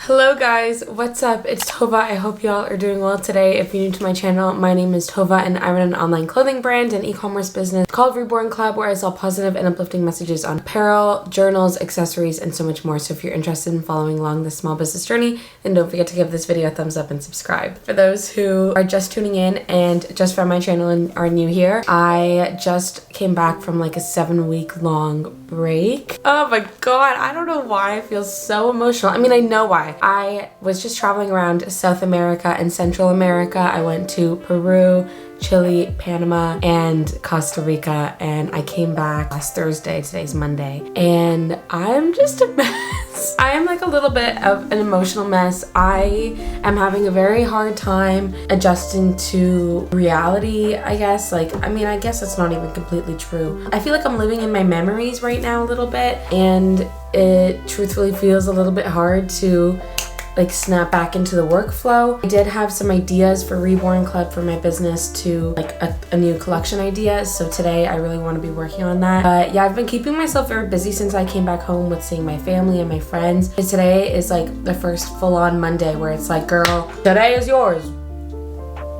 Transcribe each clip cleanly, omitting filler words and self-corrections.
Hello guys, what's up? It's Tova. I hope y'all are doing well today. If you're new to my channel, my name is Tova and I run an online clothing brand and e-commerce business called Reborn Club, where I sell positive and uplifting messages on apparel, journals, accessories, and so much more. So if you're interested in following along this small business journey, then don't forget to give this video a thumbs up and subscribe. For those who are just tuning in and just found my channel and are new here, I just came back from like a 7-week long break. Oh my god, I don't know why I feel so emotional. I mean, I know why. I was just traveling around South America and Central America. I went to Peru, Chile, Panama, and Costa Rica, and I came back last Thursday. Today's Monday, and I'm just a mess. I am like a little bit of an emotional mess. I am having a very hard time adjusting to reality, I guess. I guess it's not even completely true. I feel like I'm living in my memories right now a little bit, and it truthfully feels a little bit hard to like snap back into the workflow. I did have some ideas for Reborn Club for my business to like a new collection ideas. So today I really want to be working on that. But yeah, I've been keeping myself very busy since I came back home with seeing my family and my friends. And today is like the first full-on Monday where it's like, girl, today is yours.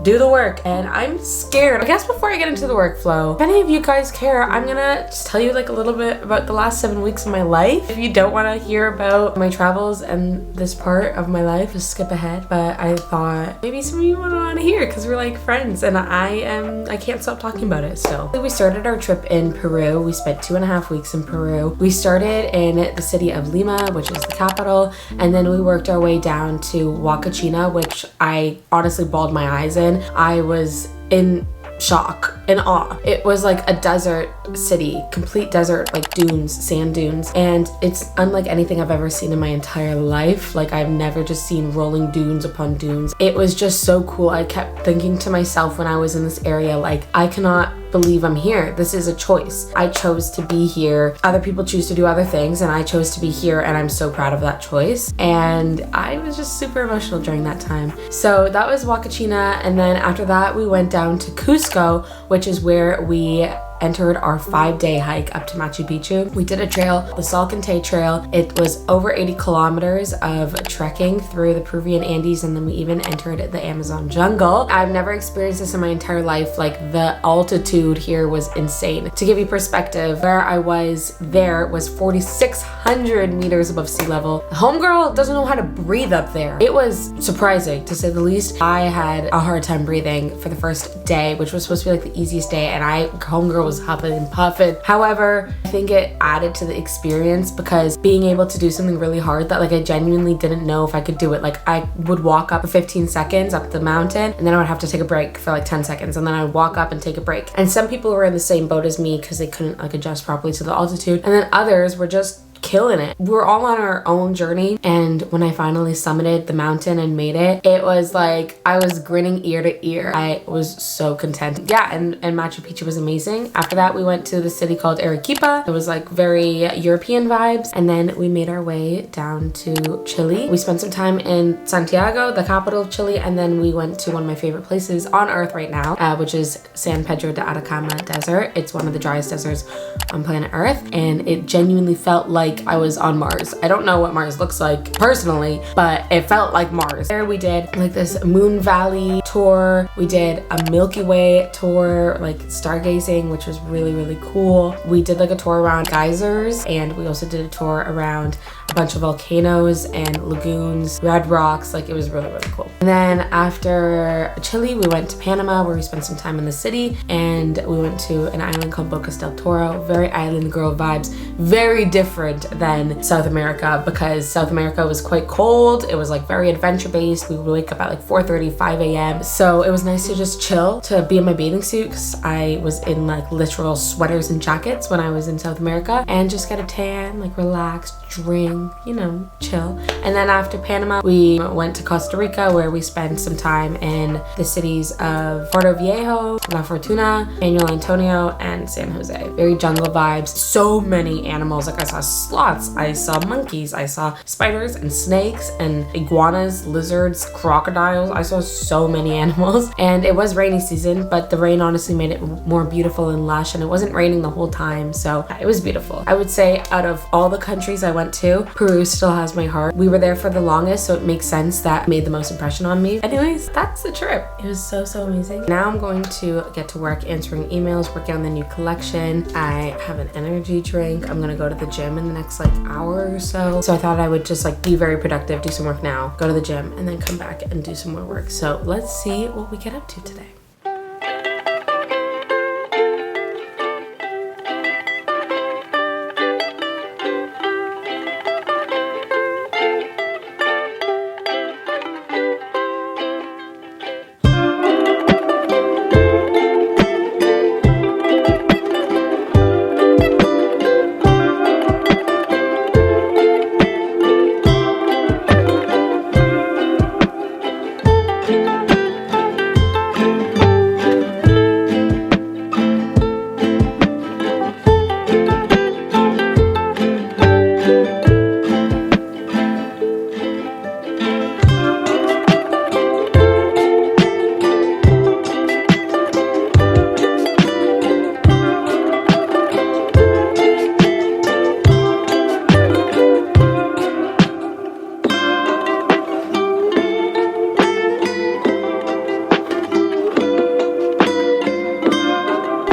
Do the work. And I'm scared. I guess before I get into the workflow, if any of you guys care, I'm gonna just tell you like a little bit about the last 7 weeks of my life. If you don't want to hear about my travels and this part of my life, just skip ahead. But I thought maybe some of you want to hear because we're like friends, and I can't stop talking about it still. We started our trip in Peru. We spent 2.5 weeks in Peru. We started in the city of Lima, which is the capital, and then we worked our way down to Huacachina, which I honestly bawled my eyes in. I was in shock and awe. It was like a desert city, complete desert, like dunes, sand dunes, and it's unlike anything I've ever seen in my entire life. Like, I've never just seen rolling dunes upon dunes. It was just so cool. I kept thinking to myself when I was in this area, like, I cannot believe I'm here. This is a choice. I chose to be here. Other people choose to do other things, and I chose to be here, and I'm so proud of that choice. And I was just super emotional during that time. So that was Huacachina, and then after that we went down to Cusco, which is where we entered our 5-day hike up to Machu Picchu. We did a trail, the Salcantay Trail. It was over 80 kilometers of trekking through the Peruvian Andes, and then we even entered the Amazon jungle. I've never experienced this in my entire life. Like, the altitude here was insane. To give you perspective, where I was there was 4,600 meters above sea level. Homegirl doesn't know how to breathe up there. It was surprising, to say the least. I had a hard time breathing for the first day, which was supposed to be like the easiest day, and homegirl was huffing and puffing. However, I think it added to the experience because being able to do something really hard that like I genuinely didn't know if I could do it. Like, I would walk up for 15 seconds up the mountain, and then I would have to take a break for like 10 seconds, and then I would walk up and take a break. And some people were in the same boat as me because they couldn't like adjust properly to the altitude, and then others were just killing it. We were all on our own journey, and when I finally summited the mountain and made it, it was like I was grinning ear to ear. I was so content. Yeah, and Machu Picchu was amazing. After that, we went to the city called Arequipa. It was like very European vibes, and then we made our way down to Chile. We spent some time in Santiago, the capital of Chile, and then we went to one of my favorite places on earth right now, which is San Pedro de Atacama Desert. It's one of the driest deserts on planet Earth, and it genuinely felt like I was on Mars. I don't know what Mars looks like personally, but it felt like Mars. There we did like this Moon Valley tour. We did a Milky Way tour, like stargazing, which was really, really cool. We did like a tour around geysers, and we also did a tour around a bunch of volcanoes and lagoons, red rocks. Like, it was really, really cool. And then after Chile, we went to Panama, where we spent some time in the city, and we went to an island called Bocas del Toro. Very island girl vibes, very different than South America, because South America was quite cold. It was like very adventure based. We would wake up at like 4:30, 5 a.m. So it was nice to just chill, to be in my bathing suit, because I was in like literal sweaters and jackets when I was in South America, and just get a tan, like relax, drink, you know, chill. And then after Panama, we went to Costa Rica, where we spent some time in the cities of Puerto Viejo, La Fortuna, Manuel Antonio, and San Jose. Very jungle vibes. So many animals. Like, I saw sloths, I saw monkeys, I saw spiders and snakes and iguanas, lizards, crocodiles. I saw so many animals, and it was rainy season, but the rain honestly made it more beautiful and lush, and it wasn't raining the whole time, so it was beautiful. I would say out of all the countries I went to, Peru still has my heart. We were there for the longest, so it makes sense that it made the most impression on me. Anyways, that's the trip. It was so amazing. Now I'm going to get to work answering emails, working on the new collection. I have an energy drink. I'm gonna go to the gym in the next like hour or so. So I thought I would just like be very productive, do some work now, go to the gym, and then come back and do some more work. So let's see what we get up to today.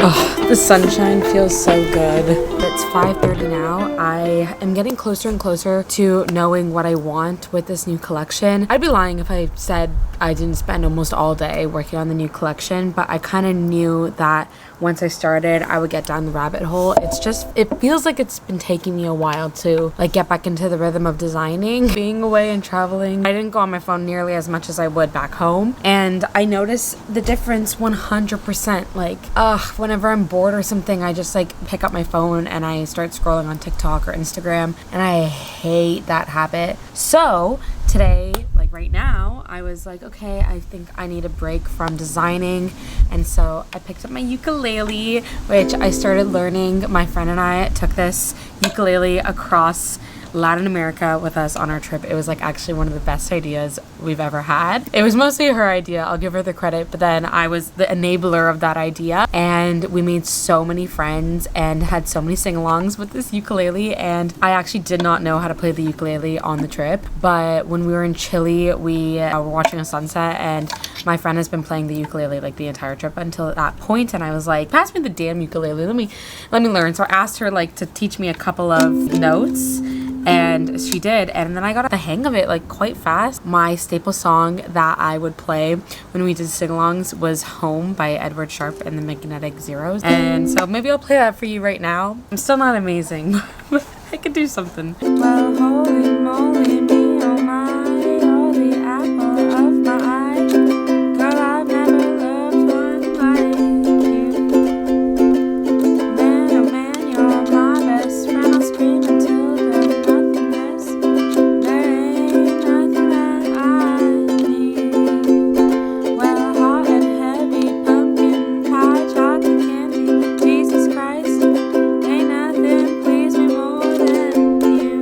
Oh, the sunshine feels so good. It's 5:30 now. I am getting closer and closer to knowing what I want with this new collection. I'd be lying if I said I didn't spend almost all day working on the new collection, but I kind of knew that once I started, I would get down the rabbit hole. It feels like it's been taking me a while to like get back into the rhythm of designing. Being away and traveling, I didn't go on my phone nearly as much as I would back home. And I notice the difference 100%. Like, whenever I'm bored or something, I just like pick up my phone and I start scrolling on TikTok or Instagram, and I hate that habit. So today, like right now, I was like, okay, I think I need a break from designing. And so I picked up my ukulele, which I started learning. My friend and I took this ukulele across Latin America with us on our trip. It was like actually one of the best ideas we've ever had. It was mostly her idea, I'll give her the credit, but then I was the enabler of that idea, and we made so many friends and had so many sing-alongs with this ukulele. And I actually did not know how to play the ukulele on the trip, but when we were in Chile, we were watching a sunset, and my friend has been playing the ukulele like the entire trip until that point, and I was like, pass me the damn ukulele, let me learn. So I asked her like to teach me a couple of notes, and she did, and then I got the hang of it like quite fast. My staple song that I would play when we did sing-alongs was Home by Edward Sharpe and the Magnetic Zeros, and so maybe I'll play that for you right now. I'm still not amazing, but I could do something. Well, holy moly, me, oh my, you're the apple of my eye. Girl, I've never loved one like you. Man, oh man, you're my best friend. I'll scream until the nothingness. There ain't nothing that I need. Well, hot and heavy, pumpkin pie, chocolate candy, Jesus Christ, ain't nothing please me more than you.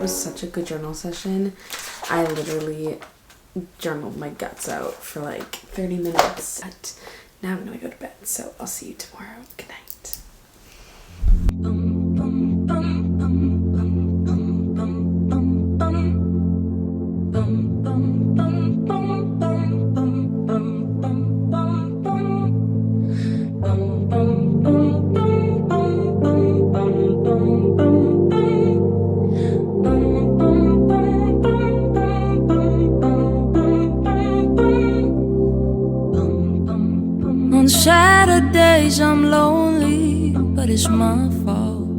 was such a good journal session. I literally journaled my guts out for like 30 minutes. But now I'm gonna go to bed, so I'll see you tomorrow. Good night. On Saturdays I'm lonely, but it's my fault.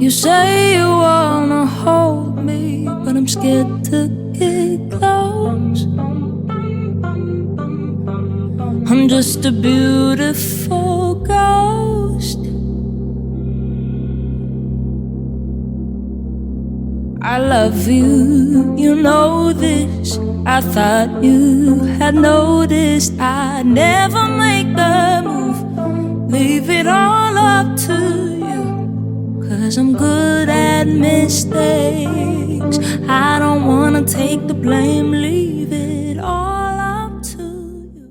You say you wanna hold me, but I'm scared to get close. I'm just a beautiful ghost. I love you, you know this. I thought you had noticed I'd never make the move. Leave it all up to you, 'cause I'm good at mistakes. I don't wanna take the blame, leave it all up to you.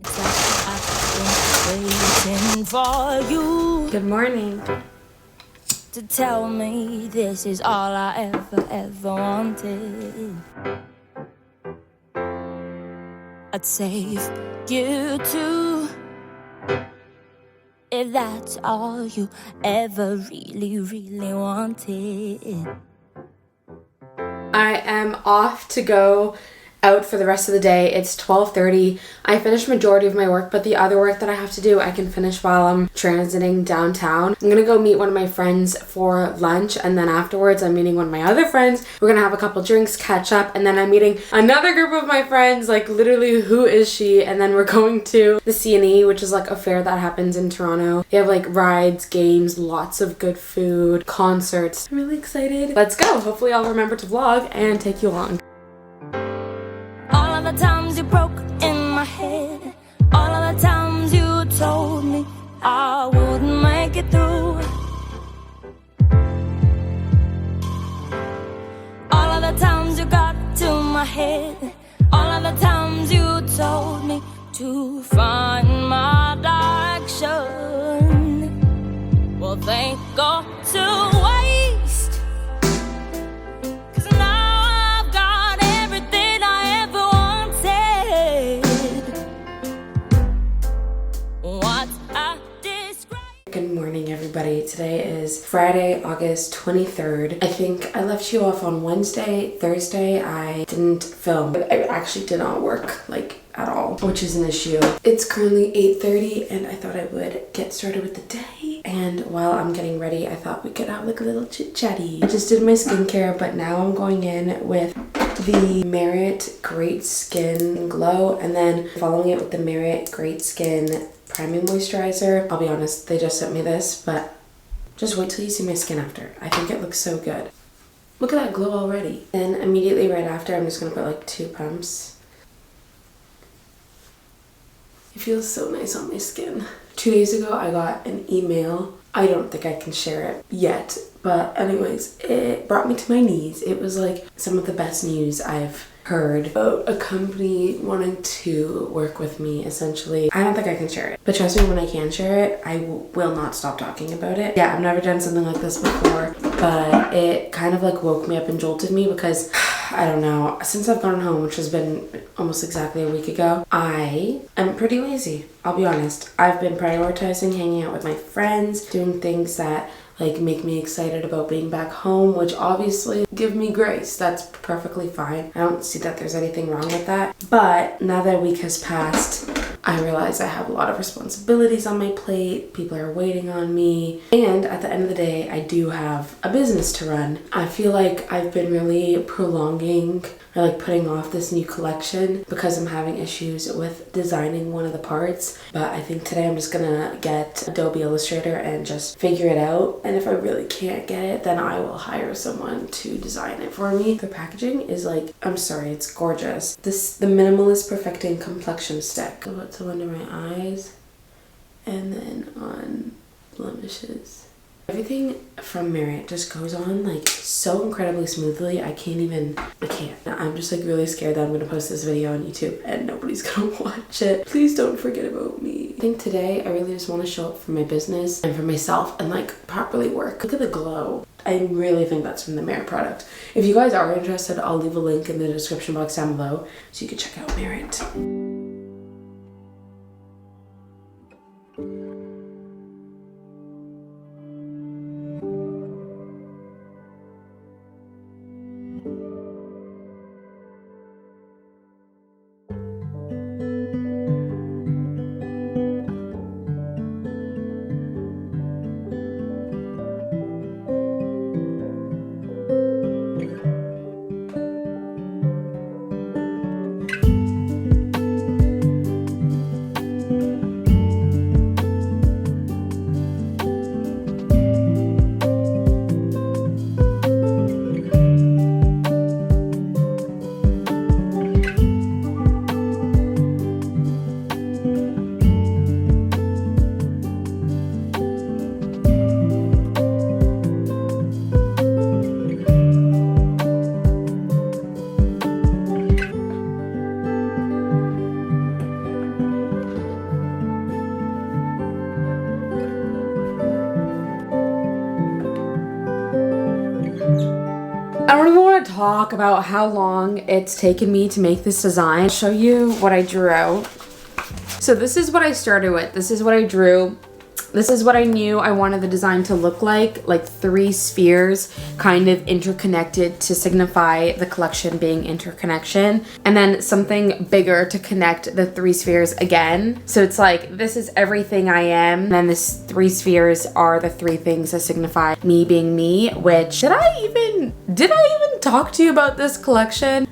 I've been waiting for you Good morning. to tell me this is all I ever wanted. I'd save you too, if that's all you ever really wanted. I am off to go out for the rest of the day. It's 12:30. I finished majority of my work, but the other work that I have to do I can finish while I'm transiting downtown. I'm gonna go meet one of my friends for lunch, and then afterwards I'm meeting one of my other friends. We're gonna have a couple drinks, catch up, and then I'm meeting another group of my friends, like literally who is she, and then we're going to the C&E, which is like a fair that happens in Toronto. They have like rides, games, lots of good food, concerts. I'm really excited. Let's go. Hopefully I'll remember to vlog and take you along. All of the times you broke in my head, all of the times you told me I wouldn't make it through, all of the times you got to my head, all of the times you told me to find my direction. Well, they go to waste, 'cause now I've got everything I ever wanted. What I describe. Good morning, everybody. Today is Friday, August 23rd. I think I left you off on Wednesday. Thursday, I didn't film. I actually did not work, like, at all, which is an issue. It's currently 8:30, and I thought I would get started with the day. And while I'm getting ready, I thought we could have, like, a little chit-chatty. I just did my skincare, but now I'm going in with the Merit Great Skin Glow, and then following it with the Merit Great Skin Priming Moisturizer. I'll be honest, they just sent me this, but just wait till you see my skin after. I think it looks so good. Look at that glow already. Then immediately right after, I'm just gonna put like 2 pumps. It feels so nice on my skin. 2 days ago, I got an email. I don't think I can share it yet, but anyways, it brought me to my knees. It was like some of the best news I've heard about a company wanting to work with me, essentially. I don't think I can share it, but trust me, when I can share it, I will not stop talking about it. Yeah, I've never done something like this before, but it kind of like woke me up and jolted me because I don't know, since I've gone home, which has been almost exactly a week ago, I am pretty lazy. I'll be honest. I've been prioritizing hanging out with my friends, doing things that like make me excited about being back home, which obviously give me grace. That's perfectly fine. I don't see that there's anything wrong with that. But now that a week has passed, I realize I have a lot of responsibilities on my plate. People are waiting on me. And at the end of the day, I do have a business to run. I feel like I've been really prolonging or like putting off this new collection because I'm having issues with designing one of the parts. But I think today I'm just gonna get Adobe Illustrator and just figure it out. And if I really can't get it, then I will hire someone to design it for me. The packaging is like, I'm sorry, it's gorgeous. The Minimalist Perfecting Complexion Stick. Go to under my eyes and then on blemishes. Everything from Marriott just goes on like so incredibly smoothly. I can't. I'm just like really scared that I'm gonna post this video on YouTube and nobody's gonna watch it. Please don't forget about me. I think today I really just want to show up for my business and for myself and like properly work. Look at the glow. I really think that's from the Marriott product. If you guys are interested, I'll leave a link in the description box down below so you can check out Marriott. I don't even want to talk about how long it's taken me to make this design. I'll show you what I drew out. So this is what I started with. This is what I drew. This is what I knew I wanted the design to look like 3 spheres kind of interconnected to signify the collection being interconnection, and then something bigger to connect the 3 spheres again. So it's like, this is everything I am, and then this 3 spheres are the 3 things that signify me being me, which, did I even talk to you about this collection?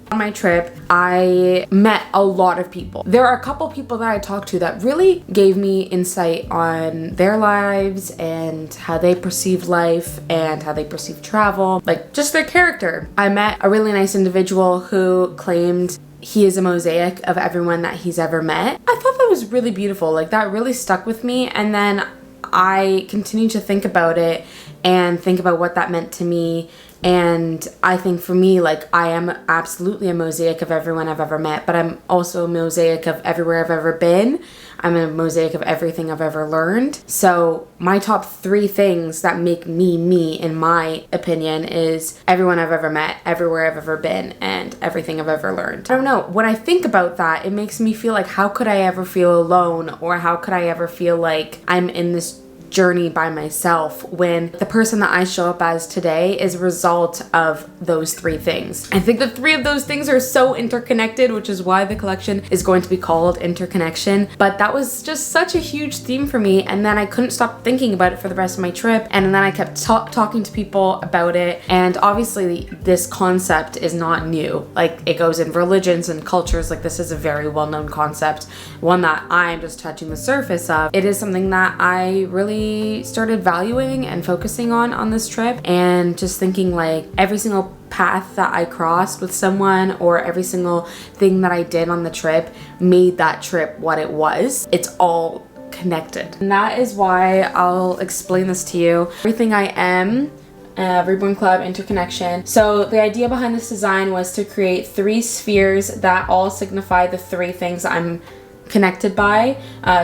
On my trip, I met a lot of people. There are a couple people that I talked to that really gave me insight on their lives and how they perceive life and how they perceive travel, like just their character. I met a really nice individual who claimed he is a mosaic of everyone that he's ever met. I thought that was really beautiful. Like, that really stuck with me, and then I continued to think about it and think about what that meant to me. And I think for me, like, I am absolutely a mosaic of everyone I've ever met, but I'm also a mosaic of everywhere I've ever been. I'm a mosaic of everything I've ever learned. So my top 3 things that make me me, in my opinion, is everyone I've ever met, everywhere I've ever been, and everything I've ever learned. I don't know, when I think about that, it makes me feel like, how could I ever feel alone, or how could I ever feel like I'm in this journey by myself when the person that I show up as today is a result of those 3 things. I think the 3 of those things are so interconnected, which is why the collection is going to be called Interconnection. But that was just such a huge theme for me, and then I couldn't stop thinking about it for the rest of my trip, and then I kept talking to people about it. And obviously this concept is not new. Like, it goes in religions and cultures. Like, this is a very well-known concept, one that I'm just touching the surface of. It is something that I really started valuing and focusing on this trip, and just thinking like every single path that I crossed with someone, or every single thing that I did on the trip, made that trip what it was. It's all connected, and that is why I'll explain this to you. Everything I am, Reborn Club Interconnection. So the idea behind this design was to create 3 spheres that all signify the 3 things I'm connected by.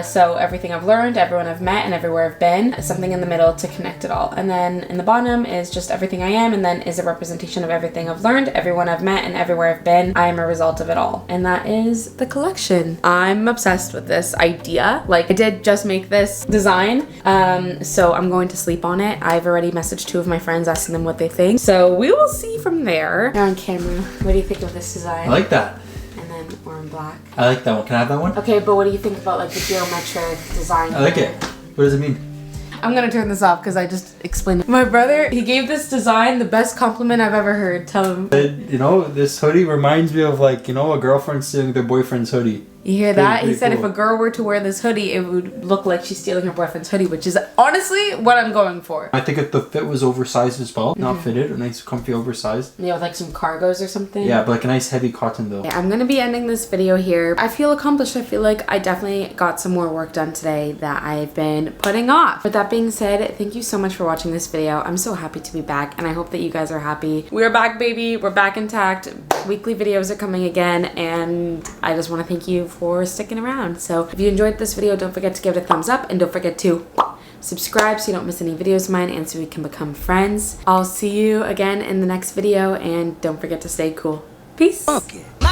So everything I've learned, everyone I've met, and everywhere I've been, something in the middle to connect it all. And then in the bottom is just everything I am, and then is a representation of everything I've learned, everyone I've met, and everywhere I've been. I am a result of it all. And that is the collection. I'm obsessed with this idea. Like, I did just make this design, so I'm going to sleep on it. I've already messaged 2 of my friends asking them what they think. So we will see from there. Now on camera, what do you think of this design? I like that. Or in black. I like that one. Can I have that one? Okay, but what do you think about like the geometric design? I like it. What does it mean? I'm gonna turn this off because I just explained it. My brother, he gave this design the best compliment I've ever heard. Tell him. You know, this hoodie reminds me of, like, you know, a girlfriend stealing their boyfriend's hoodie. You hear that? He pretty said cool. if a girl were to wear this hoodie, it would look like she's stealing her boyfriend's hoodie, which is honestly what I'm going for. I think if the fit was oversized as well, not fitted, a nice comfy oversized. Yeah, with like some cargos or something. Yeah, but like a nice heavy cotton though. I'm gonna be ending this video here. I feel accomplished. I feel like I definitely got some more work done today that I've been putting off. With that being said, thank you so much for watching this video. I'm so happy to be back, and I hope that you guys are happy. We're back, baby. We're back intact. Weekly videos are coming again, and I just want to thank you for sticking around. So if you enjoyed this video, don't forget to give it a thumbs up, and don't forget to subscribe so you don't miss any videos of mine and so we can become friends. I'll see you again in the next video, and don't forget to stay cool. Peace. Okay.